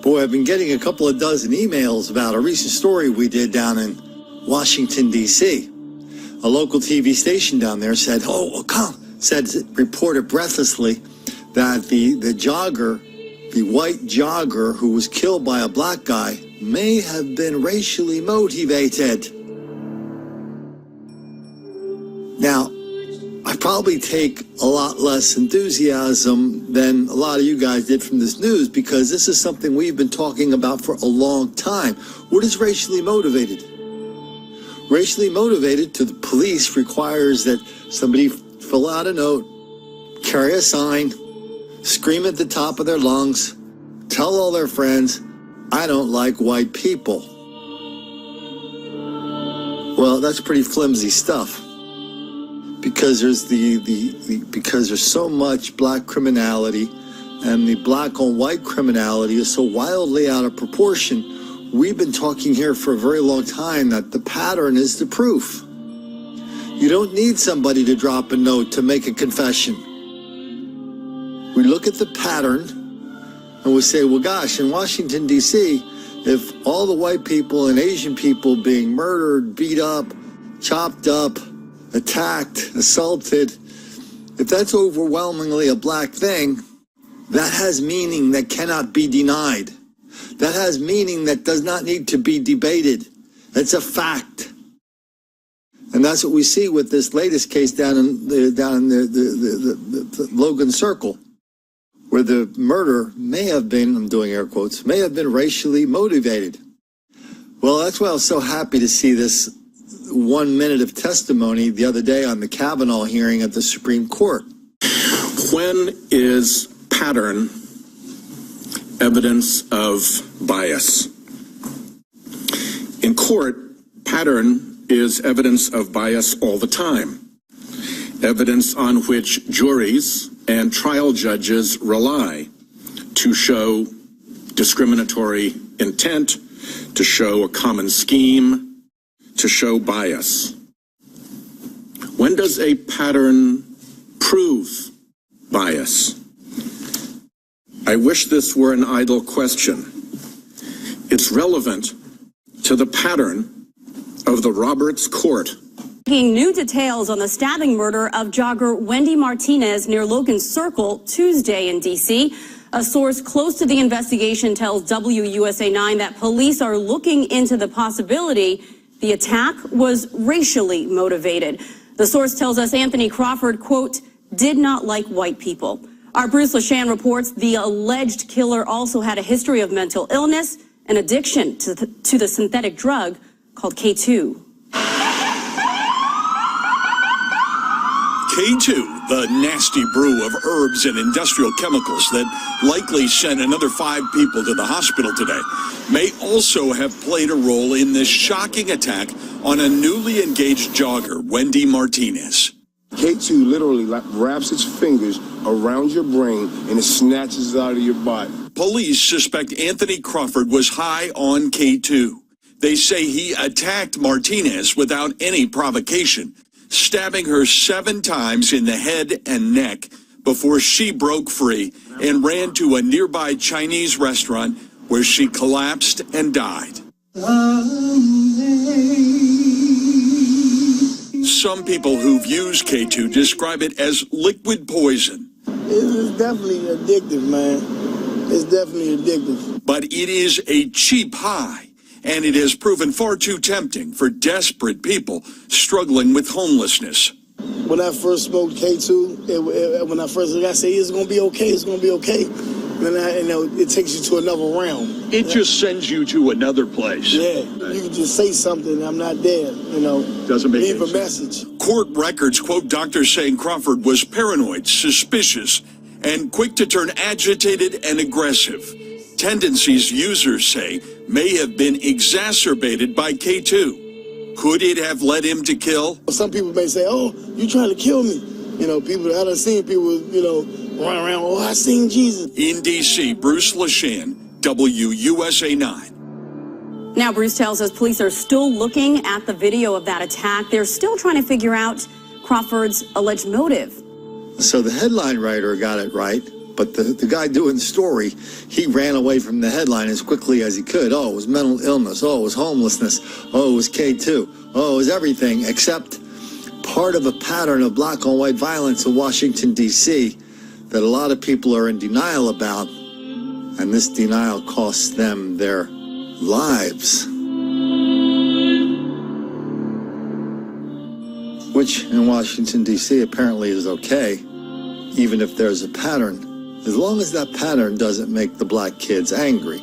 Boy, I've been getting a couple of dozen emails about a recent story we did down in Washington, D.C. A local TV station down there said, reported breathlessly that the jogger, the white jogger who was killed by a black guy, may have been racially motivated. Now, I probably take a lot less enthusiasm than a lot of you guys did from this news, because this is something we've been talking about for a long time. What is racially motivated? Racially motivated to the police requires that somebody fill out a note, carry a sign, scream at the top of their lungs, tell all their friends, I don't like white people. Well, that's pretty flimsy stuff. Because there's because there's so much black criminality, and the black on white criminality is so wildly out of proportion. We've been talking here for a very long time that the pattern is the proof. You don't need somebody to drop a note to make a confession. We look at the pattern and we say, well, gosh, in Washington, D.C., if all the white people and Asian people being murdered, beat up, chopped up, attacked, assaulted, if that's overwhelmingly a black thing, that has meaning that cannot be denied. That has meaning that does not need to be debated. It's a fact. And that's what we see with this latest case down in the Logan Circle, where the murder may have been, I'm doing air quotes, may have been racially motivated. Well, that's why I was so happy to see this 1 minute of testimony the other day on the Kavanaugh hearing at the Supreme Court. When is pattern evidence of bias? In court, pattern is evidence of bias all the time. Evidence on which juries and trial judges rely to show discriminatory intent, to show a common scheme, to show bias. When does a pattern prove bias? I wish this were an idle question. It's relevant to the pattern of the Roberts Court. New details on the stabbing murder of jogger Wendy Martinez near Logan Circle Tuesday in D.C. A source close to the investigation tells WUSA 9 that police are looking into the possibility the attack was racially motivated. The source tells us Anthony Crawford, quote, did not like white people. Our Bruce LeShan reports the alleged killer also had a history of mental illness and addiction to the synthetic drug called K2. K2, the nasty brew of herbs and industrial chemicals that likely sent another 5 people to the hospital today, may also have played a role in this shocking attack on a newly engaged jogger, Wendy Martinez. K2 literally wraps its fingers around your brain and it snatches it out of your body. Police suspect Anthony Crawford was high on K2. They say he attacked Martinez without any provocation, stabbing her 7 times in the head and neck before she broke free and ran to a nearby Chinese restaurant where she collapsed and died. Some people who've used K2 describe it as liquid poison. It's definitely addictive, man. It's definitely addictive. But it is a cheap high, and it has proven far too tempting for desperate people struggling with homelessness. When I first smoked K2, when I said it's going to be okay, it's going to be okay. Then it takes you to another realm. It just sends you to another place. Yeah, you can just say something, I'm not there, Doesn't make leave any a message. Court records quote doctors saying Crawford was paranoid, suspicious, and quick to turn agitated and aggressive. Tendencies users say may have been exacerbated by K2. Could it have led him to kill? Some people may say, oh, you trying to kill me. I done seen people, run around, oh, I seen Jesus. In D.C., Bruce LeShan, WUSA 9. Now, Bruce tells us police are still looking at the video of that attack. They're still trying to figure out Crawford's alleged motive. So the headline writer got it right. But the guy doing the story, he ran away from the headline as quickly as he could. Oh, it was mental illness. Oh, it was homelessness. Oh, it was K2. Oh, it was everything except part of a pattern of black on white violence in Washington, D.C. that a lot of people are in denial about. And this denial costs them their lives. Which in Washington, D.C. apparently is okay, even if there's a pattern, as long as that pattern doesn't make the black kids angry.